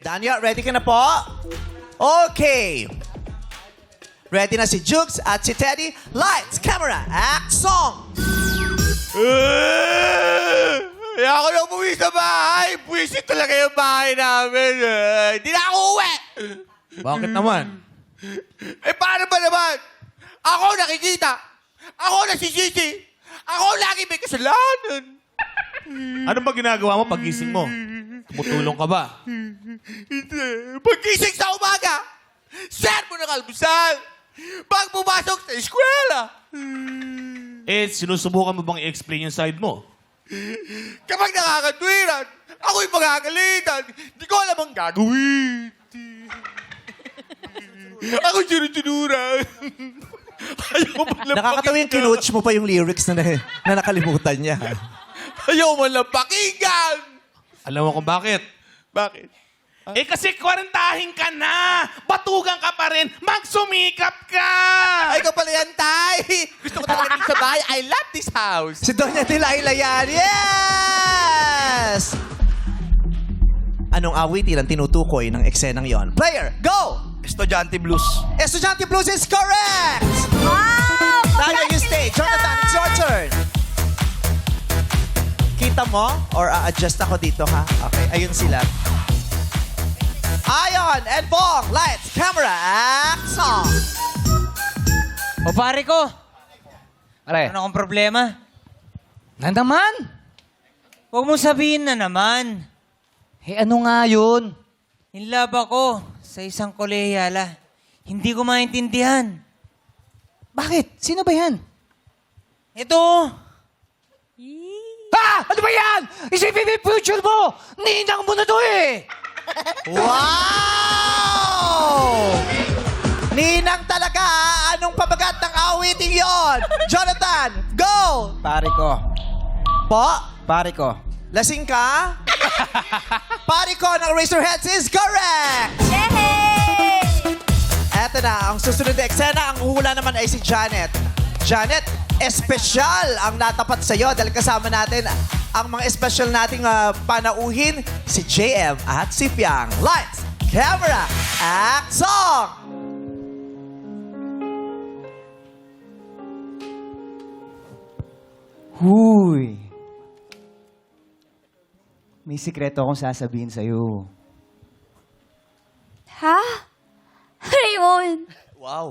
Danya, ready ka na po? Okay. Ready na si Jukes at si Teddy. Lights, camera, act, song! Kaya ako na umuwi sa bahay. Buwisit talaga yung bahay namin. Hindi na ako uwi. Bakit naman? Eh, paano ba naman? Ako nakikita. Ako nasisisi. Ako lagi may kasalanan. Ano ba ginagawa mo pagising mo? Tumutulong ka ba? Hindi. Pagkising sa umaga, sermo ng almusal. Pag pumasok sa eskwela, Eh, sinusubukan mo bang i-explain yung side mo? kapag nakakatwiran, ako'y magagalitan. Hindi ko alam ang gagawin. Ako'y sinunsunuran. Ayaw man lang Nakakatawa yung kinuch mo pa yung lyrics na nakalimutan niya. Ayaw man lang pakinggan. Alam mo kung bakit? Bakit? Eh kasi kwarentahin ka na! Batugan ka pa rin! Magsumikap ka! Ay, ikaw pala yan, Tay. Gusto ko talaga dito sa bahay. I love this house. Si Doña Delilah yan. Yes! Anong awitin ang tinutukoy ng eksenang yon? Player, go! Estudyante blues. Estudyante Blues is correct! Wow! Danya, you stay. Jonathan, it's your turn. Kita mo? Or adjust ako dito, ha? Okay, ayun sila. Ayon and Bong, lights, camera, act, song. O pare ko, Pare, ano akong problema? na naman? Huwag mo sabihin na naman. Eh ano nga yun? Inlove ako sa isang kolehiyala. Hindi ko maintindihan. Bakit? Sino ba yan? Ito, Ha! Ano ba yan? Isipin mo yung future mo! Ninang mo na to eh! Wow! Ninang talaga, ha? Anong pabagat ng awiting yon? Jonathan, go! Pare ko. Po, Pare ko. lasing ka? Pari ko ng Razorheads is correct! Yay! Eto na, ang susunod na eksena, ang hula naman ay si Janet. Janet, espesyal ang natapat sa'yo dahil kasama natin ang mga espesyal nating panauhin, si JM at si Fiang. Lights, camera, act, song! Huy. May sikreto akong sasabihin sa'yo. Ha? Ano yun? Wow.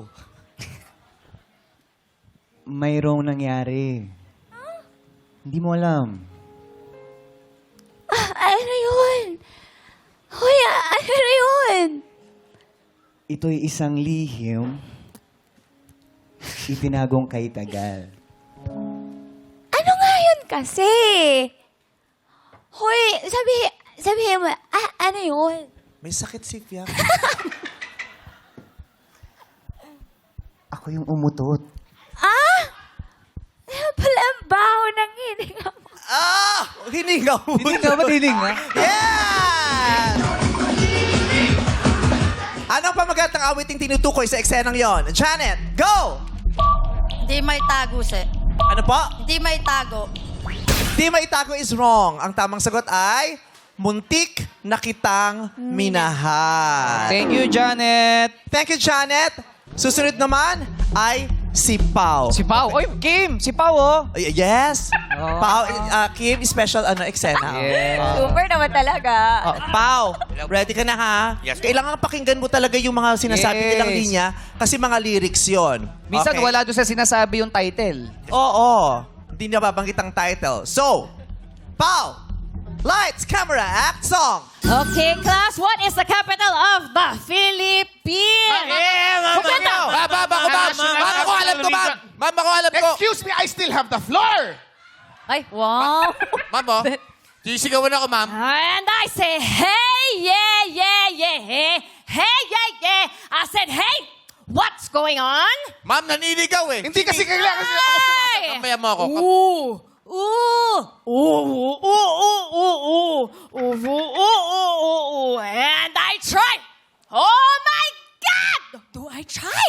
Mayroong nangyari. Hindi mo alam. Ano yun? Hoy, ano yun? Ito'y isang lihim itinagong kay tagal. Ano nga yun kasi? Hoy, sabihin mo, ano yun? May sakit si Fiang. Ako yung umutot. Pala ang baho ng hininga mo. Hiningaw mo. Hindi ka ba tininga? Yes! Anong pamagat ng awiting tinutukoy sa eksenang yon? Janet, go! Hindi may tago, sir. Ano po? Hindi may tago. Di maitago is wrong. Ang tamang sagot ay muntik na kitang minahal. Thank you, Janet. Thank you, Janet. Susunod naman ay si Pau. Si Pao. Oy, Kim! Si Pao, oh. Yes. Oh. Pau, Kim, special eksena. Yeah. Super naman talaga. Oh, Pau, ready ka na ha? Yes. Kailangan pakinggan mo talaga yung mga sinasabi Yes. nilang linya kasi mga lyrics yon. Minsan wala doon sa sinasabi yung title. Oo. Hindi na babanggit ang title. So, Pau, lights, camera, act, song. Okay, class, what is the capital of the Philippines? Ma'am, ako alam ko, ma'am. Ma'am, ako alam ko. Excuse me, I still have the floor. Ay, wow. Ma'am, oh. Sisigawan ako, ma'am. And I say, hey, yeah, yeah, yeah, hey. Hey, yeah, yeah. I said, hey, what's going on? Ma'am, naniligaw eh. Hindi kasi kailangan sila ako Hey! Kamaya mo ako. And I try. Oh my God! Do I try?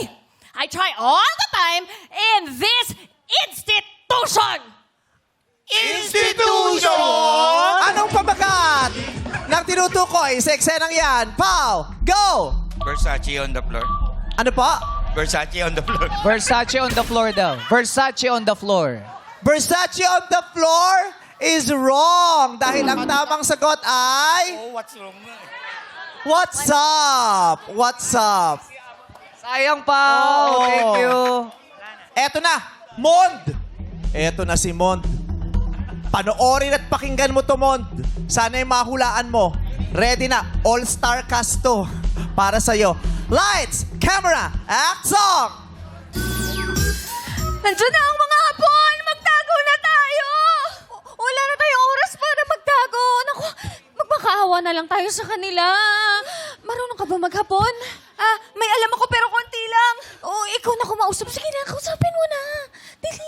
I try all the time in this institution. Institution! Anong pamagat ng tinutukoy sa eksenang yan. Pau, go! Versace on the floor. Ano po? Versace on the floor. Versace on the floor daw. Versace on the floor. Versace on the floor is wrong. Dahil ang tamang sagot ay... Oh, what's wrong na? What's up? What's up? Sayang pa. Oh. Thank you. Eto na, Mond. Eto na si Mond. Panoorin at pakinggan mo to, Mond. Sana'y mahulaan mo. Ready na, all-star cast to. Para sa'yo. Lights, camera, action! Nandiyan na ang mga hapon! Magtago na tayo! Wala na tayong oras para magtago. Naku, magmakaawa na lang tayo sa kanila. Marunong ka ba maghapon? May alam ako pero konti lang. Ikaw na kumausap. Sige na, kausapin mo na. Dili.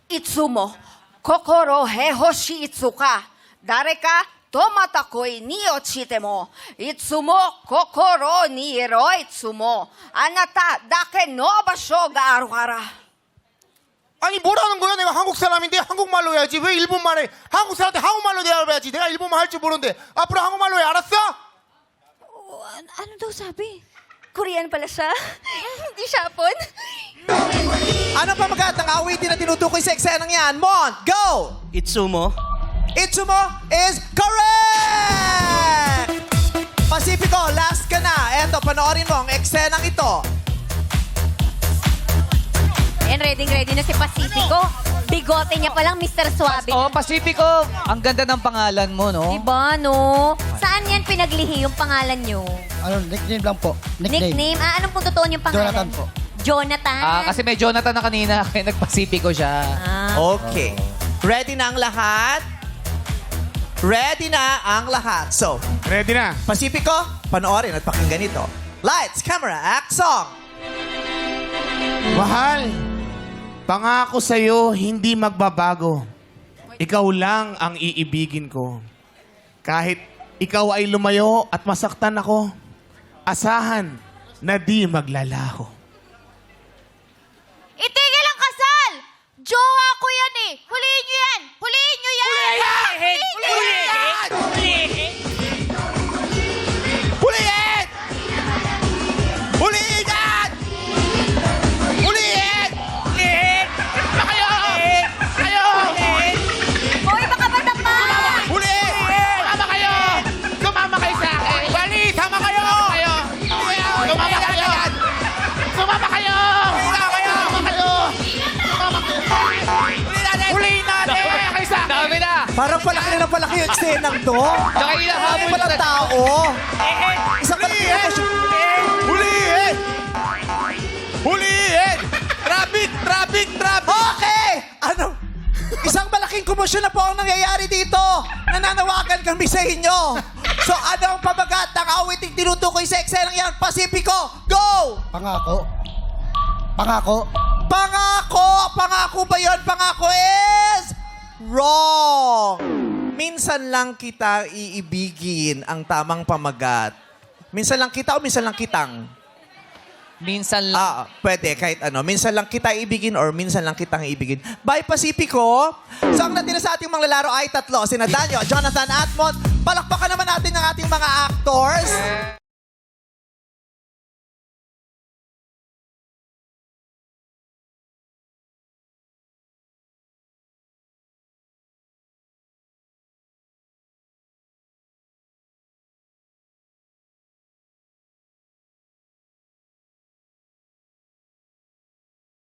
Itsumo, kokoro hehoshi itsuka. Dareka, tomatakoi ni ochite mo. Itsumo, kokoro ni ero itsumo. Anata, dake no basho ga aru kara. 아니 뭐라는 거야? 내가 한국 사람인데 한국말로 해야지. 왜 일본말 해? 한국 사람한테 한국말로 대화해야지. 내가 일본말 할 줄 모르는데 앞으로 한국말로 해. 알았어? Ano daw sabi? Korean pala siya. Hindi siya Hapon. Ano pa magandang awitin na tinutukoy sa eksenang yan? Mond, go! Itsumo. Itsumo is correct! Pacifico, last ka na. Eto, panoorin mo ang eksenang ito. And ready na si Pacifico. Bigote niya palang Mr. Suave. Oh, Pacifico. Ang ganda ng pangalan mo, no? Diba, no? Saan yan pinaglihi yung pangalan nyo? Ano, nickname lang po. Nickname? Anong po totoo yung pangalan? Jonathan po. Jonathan? Kasi may Jonathan na kanina, kaya nag-Pacifico siya. Okay. Ready na ang lahat? Ready na ang lahat. So, Ready na. Pacifico, panoorin at pakinggan ito. Lights, camera, action! Mahal, pangako sa'yo, hindi magbabago. Ikaw lang ang iibigin ko. Kahit ikaw ay lumayo at masaktan ako, asahan na di maglalaho. Itigil ang kasal! Jowa ko yan eh! Huliin nyo yan! Huliin nyo yan! Huliin yan! Huliin! Huliin yan! Huliin! Huliin! Pa kayo! Kayo! Hoy, baka matapa! Huliin! Sumama kayo! Sumama kayo sa akin! Bali! Sama kayo! Sumama kayo! Sumama kayo! Sumama kayo! Sumama kayo! Huliin natin! Dami na! Parang palaki na palaki yung eksenang to. Tsaka Marami palang tao. Isang palaki na po siya. Huliin! Huliin! Traffic! Traffic! Traffic! Okay! Ano? Isang malaking komosyon na po ang nangyayari dito. Nananawagan kami sa inyo. So, ano ang pamagat ng awiting tinutukoy sa eksenang yan? Pacifico, go! Pangako. Pangako. Pangako! Pangako ba yun? Pangako is wrong! Minsan lang kita iibigin ang tamang pamagat. Minsan lang kita o minsan lang kitang? Minsan lang. Pwede, kahit ano. Minsan lang kita ibigin or minsan lang kitang ibigin. By Pacifico. So, ang natira sa ating mga lalaro ay tatlo. Sina Daniel, Jonathan at Mont. Palakpakan naman natin ang ating mga